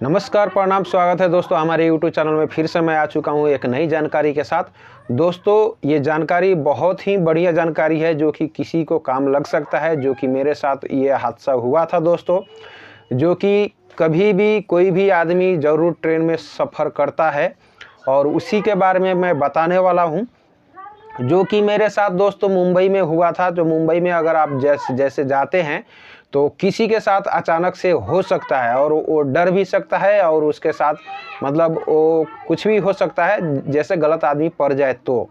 नमस्कार, प्रणाम, स्वागत है दोस्तों हमारे YouTube चैनल में। फिर से मैं आ चुका हूँ एक नई जानकारी के साथ। दोस्तों ये जानकारी बहुत ही बढ़िया जानकारी है जो कि किसी को काम लग सकता है। जो कि मेरे साथ ये हादसा हुआ था दोस्तों, जो कि कभी भी कोई भी आदमी ज़रूर ट्रेन में सफ़र करता है और उसी के बारे में मैं बताने वाला हूँ, जो कि मेरे साथ दोस्तों मुंबई में हुआ था। तो मुंबई में अगर आप जैसे जाते हैं तो किसी के साथ अचानक से हो सकता है और वो डर भी सकता है और उसके साथ मतलब वो कुछ भी हो सकता है, जैसे गलत आदमी पड़ जाए तो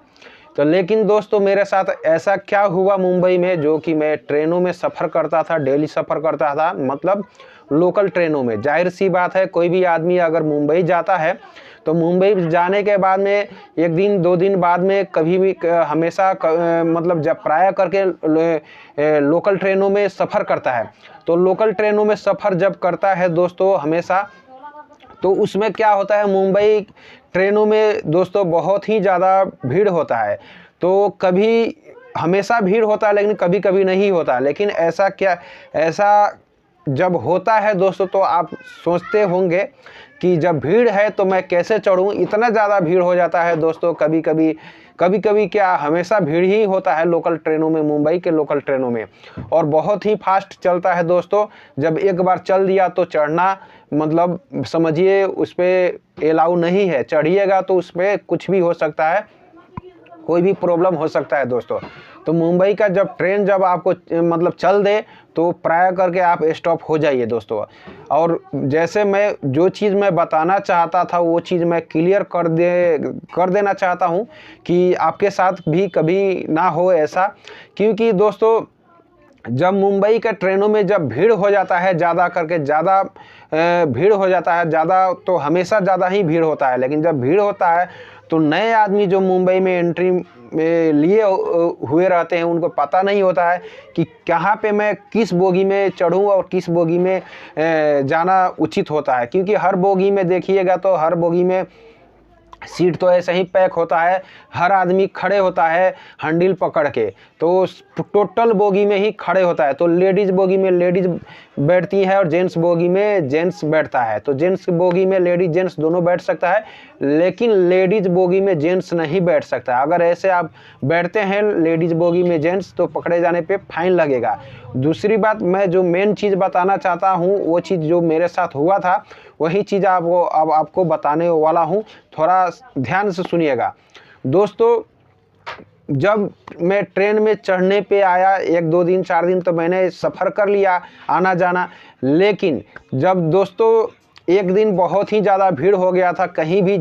लेकिन दोस्तों मेरे साथ ऐसा क्या हुआ मुंबई में, जो कि मैं ट्रेनों में सफ़र करता था, डेली सफ़र करता था, मतलब लोकल ट्रेनों में। जाहिर सी बात है, कोई भी आदमी अगर मुंबई जाता है तो मुंबई जाने के बाद में एक दिन दो दिन बाद में कभी भी हमेशा मतलब जब प्राय करके लोकल ट्रेनों में सफ़र करता है। तो लोकल ट्रेनों में सफ़र जब करता है दोस्तों हमेशा, तो उसमें क्या होता है, मुंबई ट्रेनों में दोस्तों बहुत ही ज़्यादा भीड़ होता है। तो कभी हमेशा भीड़ होता है लेकिन कभी कभी नहीं होता। लेकिन ऐसा जब होता है दोस्तों तो आप सोचते होंगे कि जब भीड़ है तो मैं कैसे चढ़ूं। इतना ज़्यादा भीड़ हो जाता है दोस्तों। कभी कभी क्या, हमेशा भीड़ ही होता है लोकल ट्रेनों में, मुंबई के लोकल ट्रेनों में। और बहुत ही फास्ट चलता है दोस्तों। जब एक बार चल दिया तो चढ़ना मतलब समझिए उस पर अलाउ नहीं है। चढ़िएगा तो उस पर कुछ भी हो सकता है, कोई भी प्रॉब्लम हो सकता है दोस्तों। तो मुंबई का जब ट्रेन जब आपको मतलब चल दे तो प्राय करके आप स्टॉप हो जाइए दोस्तों। और जैसे मैं जो चीज़ मैं बताना चाहता था वो चीज़ मैं क्लियर कर देना चाहता हूँ कि आपके साथ भी कभी ना हो ऐसा। क्योंकि दोस्तों जब मुंबई के ट्रेनों में जब भीड़ हो जाता है, ज़्यादा करके ज़्यादा भीड़ हो जाता है, ज़्यादा तो हमेशा ज़्यादा ही भीड़ होता है। लेकिन जब भीड़ होता है तो नए आदमी जो मुंबई में एंट्री में लिए हुए रहते हैं, उनको पता नहीं होता है कि कहाँ पे मैं किस बोगी में चढ़ूँ और किस बोगी में जाना उचित होता है। क्योंकि हर बोगी में देखिएगा तो हर बोगी में सीट तो ऐसे ही पैक होता है, हर आदमी खड़े होता है हैंडल पकड़ के। तो टोटल बोगी में ही खड़े होता है। तो लेडीज़ बोगी में लेडीज़ बैठती है और जेंट्स बोगी में जेंट्स बैठता है। तो जेंट्स बोगी में लेडीज जेंट्स दोनों बैठ सकता है, लेकिन लेडीज़ बोगी में जेंट्स नहीं बैठ सकता। अगर ऐसे आप बैठते हैं लेडीज़ बोगी में जेंट्स तो पकड़े जाने पे फाइन लगेगा। दूसरी बात, मैं जो मेन चीज़ बताना चाहता हूँ वो चीज़ जो मेरे साथ हुआ था वही चीज़ अब आपको बताने वाला हूँ। थोड़ा ध्यान से सुनिएगा दोस्तों। जब मैं ट्रेन में चढ़ने पे आया, एक दो दिन चार दिन तो मैंने सफ़र कर लिया आना जाना। लेकिन जब दोस्तों एक दिन बहुत ही ज़्यादा भीड़ हो गया था, कहीं भी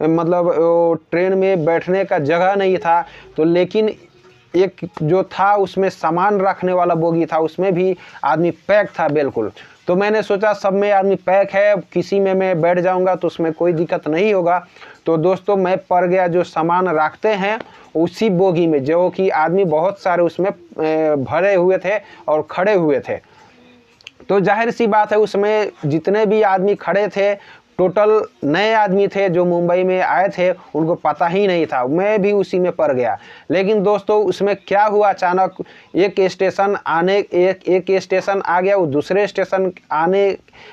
मतलब ट्रेन में बैठने का जगह नहीं था। तो लेकिन एक जो था उसमें सामान रखने वाला बोगी था, उसमें भी आदमी पैक था बिल्कुल। तो मैंने सोचा सब में आदमी पैक है, किसी में मैं बैठ जाऊंगा तो उसमें कोई दिक्कत नहीं होगा। तो दोस्तों मैं पड़ गया जो सामान रखते हैं उसी बोगी में, जो कि आदमी बहुत सारे उसमें भरे हुए थे और खड़े हुए थे। तो जाहिर सी बात है उसमें जितने भी आदमी खड़े थे टोटल नए आदमी थे जो मुंबई में आए थे, उनको पता ही नहीं था। मैं भी उसी में पड़ गया। लेकिन दोस्तों उसमें क्या हुआ, अचानक एक स्टेशन आ गया, वो दूसरे स्टेशन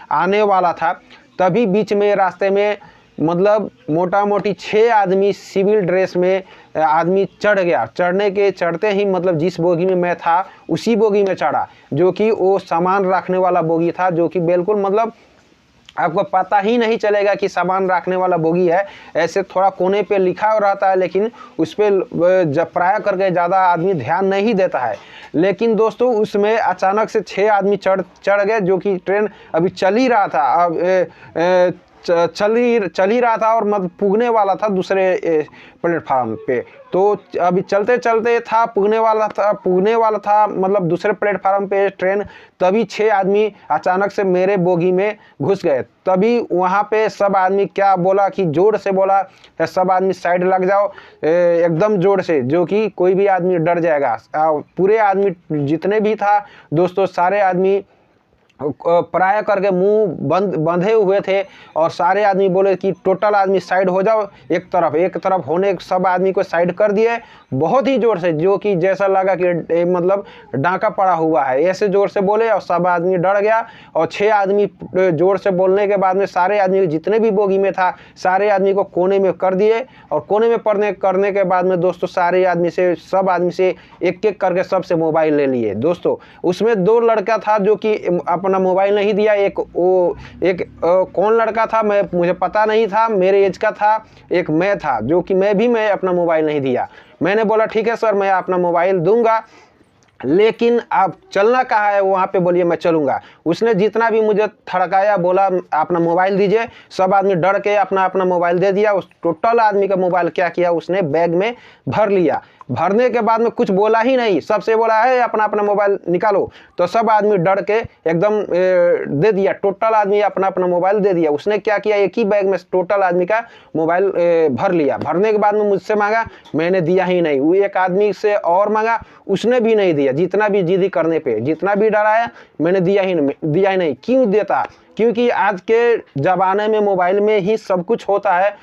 आने वाला था। तभी बीच में रास्ते में मतलब मोटा मोटी 6 आदमी सिविल ड्रेस में आदमी चढ़ गया। चढ़ते ही मतलब जिस बोगी में मैं था उसी बोगी में चढ़ा, जो कि वो सामान रखने वाला बोगी था। जो कि बिल्कुल मतलब आपको पता ही नहीं चलेगा कि सामान रखने वाला बोगी है। ऐसे थोड़ा कोने पे लिखा हो रहता है, लेकिन उस पर जब प्राय करके ज़्यादा आदमी ध्यान नहीं देता है। लेकिन दोस्तों उसमें अचानक से 6 आदमी चढ़ गए, जो कि ट्रेन अभी चल ही रहा था। अब चल ही रहा था और मतलब पुगने वाला था दूसरे प्लेटफार्म पे। तो अभी चलते चलते था पुगने वाला था मतलब दूसरे प्लेटफार्म पे ट्रेन। तभी 6 आदमी अचानक से मेरे बोगी में घुस गए। तभी वहाँ पे सब आदमी क्या बोला कि जोर से बोला, सब आदमी साइड लग जाओ एकदम जोर से, जो कि कोई भी आदमी डर जाएगा। पूरे आदमी जितने भी था दोस्तों, सारे आदमी पराया करके मुंह बंधे हुए थे और सारे आदमी बोले कि टोटल आदमी साइड हो जाओ, एक तरफ होने सब आदमी को साइड कर दिए बहुत ही जोर से, जो कि जैसा लगा कि मतलब डांका पड़ा हुआ है, ऐसे जोर से बोले और सब आदमी डर गया। और 6 आदमी जोर से बोलने के बाद में सारे आदमी जितने भी बोगी में था सारे आदमी को कोने में कर दिए। और कोने में करने के बाद में दोस्तों सारे आदमी से सब आदमी से एक एक करके सबसे मोबाइल ले लिए दोस्तों। उसमें 2 लड़का था जो कि अपना मोबाइल नहीं दिया। कौन लड़का था मुझे पता नहीं था, मेरे एज का था। एक मैं था जो कि मैं अपना मोबाइल नहीं दिया। मैंने बोला ठीक है सर मैं अपना मोबाइल दूंगा, लेकिन आप चलना कहाँ है वहाँ पे बोलिए मैं चलूँगा। उसने जितना भी मुझे थड़काया बोला अपना मोबाइल दीजिए, सब आदमी डर के अपना अपना मोबाइल दे दिया। उस टोटल आदमी का मोबाइल क्या किया उसने बैग में भर लिया। भरने के बाद में कुछ बोला ही नहीं, सबसे बोला है अपना अपना मोबाइल निकालो, तो सब आदमी डर के एकदम दे दिया। टोटल आदमी अपना अपना मोबाइल दे दिया। उसने क्या किया एक ही बैग में टोटल आदमी का मोबाइल भर लिया। भरने के बाद में मुझसे मांगा, मैंने दिया ही नहीं। वो एक आदमी से और मांगा, उसने भी नहीं दिया। जितना भी जिद्दी करने पे जितना भी डराया मैंने दिया ही नहीं। क्यों देता? क्योंकि आज के ज़माने में मोबाइल में ही सब कुछ होता है।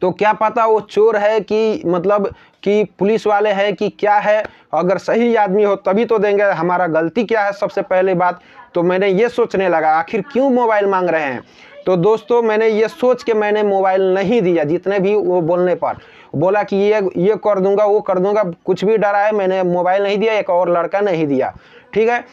तो क्या पता वो चोर है कि मतलब कि पुलिस वाले हैं कि क्या है। अगर सही आदमी हो तभी तो देंगे। हमारा गलती क्या है सबसे पहले बात। तो मैंने ये सोचने लगा आखिर क्यों मोबाइल मांग रहे हैं। तो दोस्तों मैंने ये सोच के मैंने मोबाइल नहीं दिया। जितने भी वो बोलने पर बोला कि ये कर दूंगा वो कर दूंगा, कुछ भी डरा है, मैंने मोबाइल नहीं दिया। एक और लड़का नहीं दिया, ठीक है।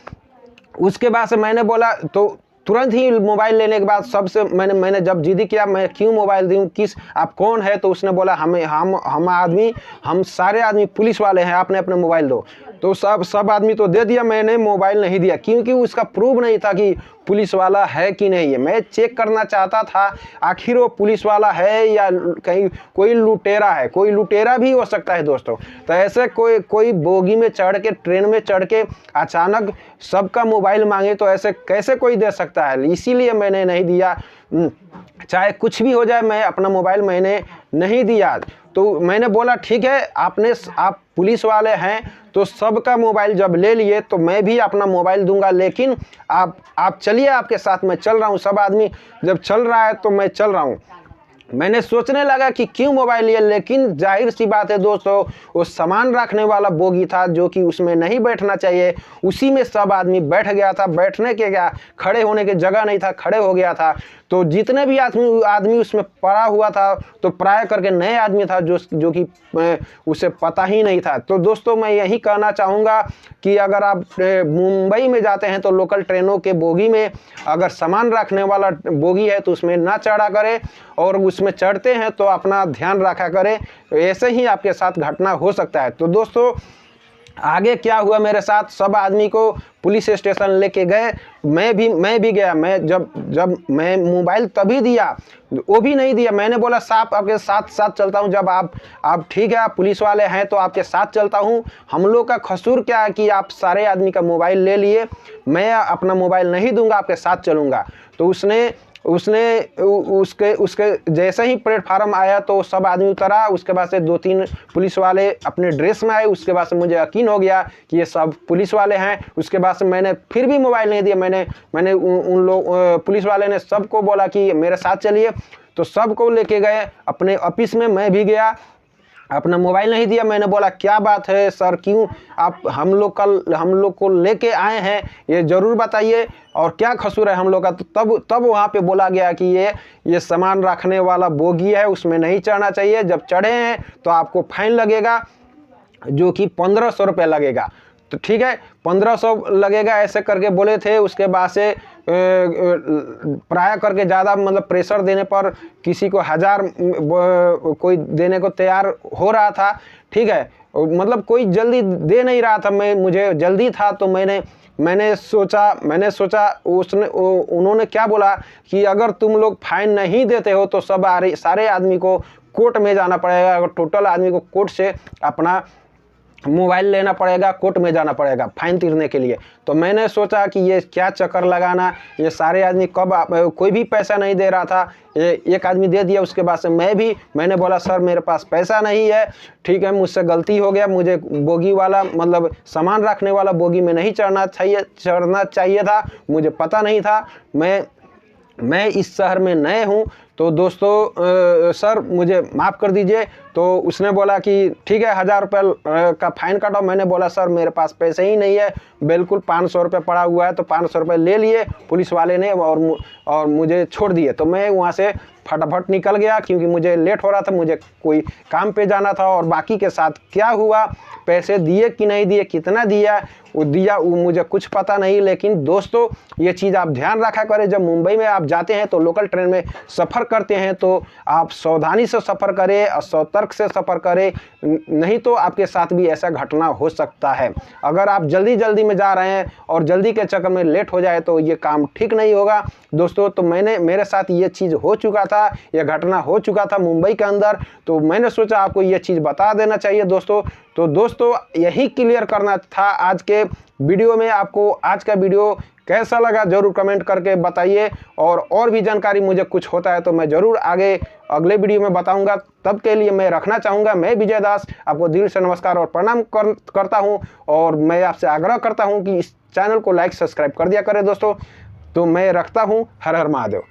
उसके बाद से मैंने बोला तो तुरंत ही मोबाइल लेने के बाद सबसे मैंने जब जिद किया मैं क्यों मोबाइल दूं, किस आप कौन है, तो उसने बोला हम सारे आदमी पुलिस वाले हैं, आपने अपने मोबाइल दो। तो सब आदमी तो दे दिया, मैंने मोबाइल नहीं दिया क्योंकि उसका प्रूफ नहीं था कि पुलिस वाला है कि नहीं है। मैं चेक करना चाहता था आखिर वो पुलिस वाला है या कहीं कोई लुटेरा है। कोई लुटेरा भी हो सकता है दोस्तों। तो ऐसे कोई बोगी में चढ़ के ट्रेन में चढ़ के अचानक सबका मोबाइल मांगे तो ऐसे कैसे कोई दे सकता है। इसीलिए मैंने नहीं दिया। चाहे कुछ भी हो जाए मैं अपना मोबाइल मैंने नहीं दिया। तो मैंने बोला ठीक है आप पुलिस वाले हैं तो सबका मोबाइल जब ले लिए तो मैं भी अपना मोबाइल दूंगा, लेकिन आप चलिए आपके साथ मैं चल रहा हूँ। सब आदमी जब चल रहा है तो मैं चल रहा हूँ। मैंने सोचने लगा कि क्यों मोबाइल लिया, लेकिन जाहिर सी बात है दोस्तों वो सामान रखने वाला बोगी था जो कि उसमें नहीं बैठना चाहिए, उसी में सब आदमी बैठ गया था। बैठने के क्या खड़े होने की जगह नहीं था, खड़े हो गया था। तो जितने भी आदमी उसमें पड़ा हुआ था तो प्राय करके नए आदमी था जो कि उसे पता ही नहीं था। तो दोस्तों मैं यही कहना चाहूँगा कि अगर आप मुंबई में जाते हैं तो लोकल ट्रेनों के बोगी में अगर सामान रखने वाला बोगी है तो उसमें ना चढ़ा करें, और उसमें चढ़ते हैं तो अपना ध्यान रखा करें। ऐसे ही आपके साथ घटना हो सकता है। तो दोस्तों आगे क्या हुआ मेरे साथ, सब आदमी को पुलिस स्टेशन लेके गए। मैं भी गया। मैं जब मैं मोबाइल तभी दिया, वो भी नहीं दिया। मैंने बोला साहब आपके साथ चलता हूँ। जब आप ठीक है आप पुलिस वाले हैं तो आपके साथ चलता हूँ। हम लोग का कसूर क्या है कि आप सारे आदमी का मोबाइल ले लिए, मैं अपना मोबाइल नहीं दूंगा, आपके साथ चलूँगा। तो उसके जैसे ही प्लेटफार्म आया तो सब आदमी उतरा। उसके बाद से 2-3 पुलिस वाले अपने ड्रेस में आए। उसके बाद से मुझे यकीन हो गया कि ये सब पुलिस वाले हैं। उसके बाद से मैंने फिर भी मोबाइल नहीं दिया। मैंने उन लोग पुलिस वाले ने सबको बोला कि मेरे साथ चलिए, तो सबको लेके गए अपने ऑफिस में। मैं भी गया, अपना मोबाइल नहीं दिया। मैंने बोला क्या बात है सर, क्यों आप हम लोग को लेके आए हैं, ये ज़रूर बताइए और क्या कसूर है हम लोग का। तो तब वहाँ पे बोला गया कि ये सामान रखने वाला बोगी है, उसमें नहीं चढ़ना चाहिए। जब चढ़े हैं तो आपको फाइन लगेगा जो कि 1500 रुपये लगेगा। तो ठीक है 1500 लगेगा ऐसे करके बोले थे। उसके बाद से प्राय करके ज़्यादा मतलब प्रेशर देने पर किसी को 1000 कोई देने को तैयार हो रहा था, ठीक है। मतलब कोई जल्दी दे नहीं रहा था, मुझे जल्दी था। तो मैंने सोचा उन्होंने क्या बोला कि अगर तुम लोग फाइन नहीं देते हो तो सारे आदमी को कोर्ट में जाना पड़ेगा। अगर टोटल आदमी को कोर्ट से अपना मोबाइल लेना पड़ेगा, कोर्ट में जाना पड़ेगा फाइन तीरने के लिए। तो मैंने सोचा कि ये क्या चक्कर लगाना, ये सारे आदमी कोई भी पैसा नहीं दे रहा था, एक आदमी दे दिया। उसके बाद से मैंने बोला सर मेरे पास पैसा नहीं है, ठीक है मुझसे गलती हो गया, मुझे बोगी वाला मतलब सामान रखने वाला बोगी में नहीं चढ़ना चाहिए था, मुझे पता नहीं था, मैं इस शहर में नए हूँ, तो दोस्तों सर मुझे माफ़ कर दीजिए। तो उसने बोला कि ठीक है 1000 रुपये का फ़ाइन काटो। मैंने बोला सर मेरे पास पैसे ही नहीं है, बिल्कुल 500 रुपये पड़ा हुआ है। तो 500 रुपये ले लिए पुलिस वाले ने और मुझे छोड़ दिए। तो मैं वहाँ से फटाफट निकल गया क्योंकि मुझे लेट हो रहा था, मुझे कोई काम पे जाना था। और बाकी के साथ क्या हुआ, पैसे दिए कि नहीं दिए, कितना दिया वो मुझे कुछ पता नहीं। लेकिन दोस्तों ये चीज़ आप ध्यान रखा करें, जब मुंबई में आप जाते हैं तो लोकल ट्रेन में सफ़र करते हैं तो आप सावधानी से सफ़र करें और सतर्क से सफ़र करें, नहीं तो आपके साथ भी ऐसा घटना हो सकता है। अगर आप जल्दी में जा रहे हैं और जल्दी के चक्कर में लेट हो जाए तो ये काम ठीक नहीं होगा दोस्तों। तो मेरे साथ ये चीज़ हो चुका था, यह घटना हो चुका था मुंबई के अंदर, तो मैंने सोचा आपको ये चीज़ बता देना चाहिए दोस्तों। तो दोस्तों यही क्लियर करना था आज के वीडियो में। आपको आज का वीडियो कैसा लगा ज़रूर कमेंट करके बताइए, और भी जानकारी मुझे कुछ होता है तो मैं ज़रूर अगले वीडियो में बताऊंगा। तब के लिए मैं रखना चाहूँगा, मैं विजय दास आपको दिल से नमस्कार और प्रणाम करता हूं। और मैं आपसे आग्रह करता हूं कि इस चैनल को लाइक सब्सक्राइब कर दिया करें दोस्तों। तो मैं रखता हूं, हर हर महादेव।